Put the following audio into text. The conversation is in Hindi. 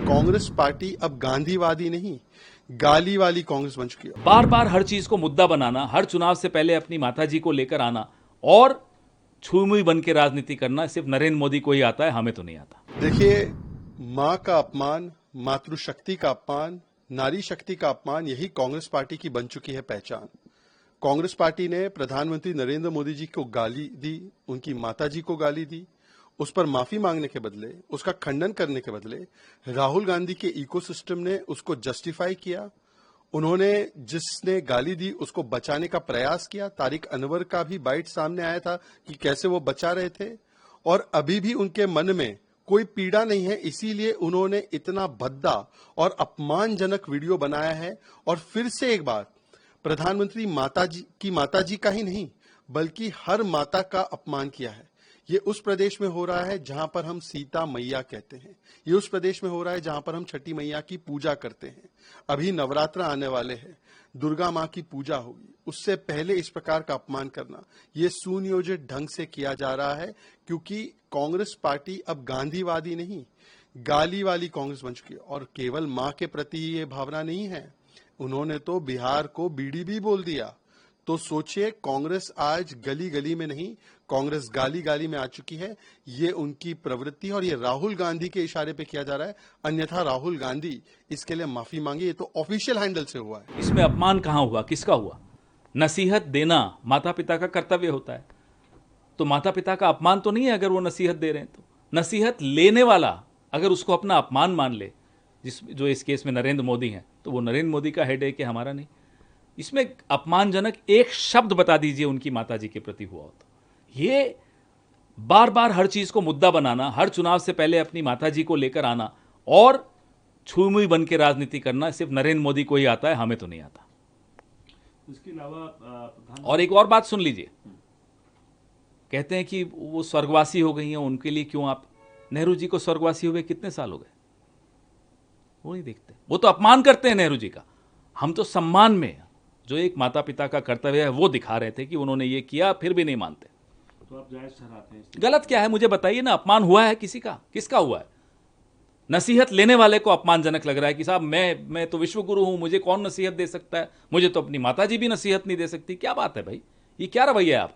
कांग्रेस पार्टी अब गांधीवादी नहीं, गाली वाली कांग्रेस बन चुकी है। बार बार हर चीज को मुद्दा बनाना, हर चुनाव से पहले अपनी माताजी को लेकर आना और छुई बन के राजनीति करना सिर्फ नरेंद्र मोदी को ही आता है, हमें तो नहीं आता। देखिए, मां का अपमान, मातृशक्ति का अपमान, नारी शक्ति का अपमान, यही कांग्रेस पार्टी की बन चुकी है पहचान। कांग्रेस पार्टी ने प्रधानमंत्री नरेंद्र मोदी जी को गाली दी, उनकी माताजी को गाली दी, उस पर माफी मांगने के बदले, उसका खंडन करने के बदले राहुल गांधी के इकोसिस्टम ने उसको जस्टिफाई किया। उन्होंने जिसने गाली दी उसको बचाने का प्रयास किया। तारिक अनवर का भी बाइट सामने आया था कि कैसे वो बचा रहे थे, और अभी भी उनके मन में कोई पीड़ा नहीं है, इसीलिए उन्होंने इतना भद्दा और अपमानजनक वीडियो बनाया है। और फिर से एक बार प्रधानमंत्री माताजी का ही नहीं बल्कि हर माता का अपमान किया है। ये उस प्रदेश में हो रहा है जहां पर हम सीता मैया कहते हैं, ये उस प्रदेश में हो रहा है जहां पर हम छठी मैया की पूजा करते हैं। अभी नवरात्र आने वाले हैं, दुर्गा मां की पूजा होगी, उससे पहले इस प्रकार का अपमान करना ये सुनियोजित ढंग से किया जा रहा है, क्योंकि कांग्रेस पार्टी अब गांधीवादी नहीं, गाली वाली कांग्रेस बन चुकी है। और केवल मां के प्रति ये भावना नहीं है, उन्होंने तो बिहार को बीड़ी भी बोल दिया। तो सोचिए, कांग्रेस आज गली गली में नहीं, कांग्रेस गाली गाली में आ चुकी है। ये उनकी प्रवृत्ति और ये राहुल गांधी के इशारे पे किया जा रहा है, अन्यथा राहुल गांधी इसके लिए माफी मांगे। ये तो ऑफिशियल हैंडल से हुआ है। इसमें अपमान कहां हुआ, किसका हुआ? नसीहत देना माता पिता का कर्तव्य होता है, तो माता पिता का अपमान तो नहीं है अगर वो नसीहत दे रहे हैं। तो नसीहत लेने वाला अगर उसको अपना अपमान मान ले, जो इस केस में नरेंद्र मोदी हैं, तो वो नरेंद्र मोदी का हेडेक है, हमारा नहीं। इसमें अपमानजनक एक शब्द बता दीजिए उनकी माताजी के प्रति हुआ हो तो। ये बार बार हर चीज को मुद्दा बनाना, हर चुनाव से पहले अपनी माताजी को लेकर आना और छुई बन के राजनीति करना सिर्फ नरेंद्र मोदी को ही आता है, हमें तो नहीं आता। इसके अलावा और एक और बात सुन लीजिए, कहते हैं कि वो स्वर्गवासी हो गई हैं, उनके लिए क्यों आप? नेहरू जी को स्वर्गवासी हुए कितने साल हो गए? वो नहीं देखते, वो तो अपमान करते हैं नेहरू जी का। हम तो सम्मान में, जो एक माता पिता का कर्तव्य है, वो दिखा रहे थे कि उन्होंने ये किया, फिर भी नहीं मानते। तो आप जायज ठहराते हैं? गलत क्या है मुझे बताइए ना। अपमान हुआ है किसी का? किसका हुआ है? नसीहत लेने वाले को अपमानजनक लग रहा है कि साहब मैं तो विश्व गुरु हूं, मुझे कौन नसीहत दे सकता है? मुझे तो अपनी माताजी भी नसीहत नहीं दे सकती। क्या बात है भाई, ये क्या रवैया है आपका?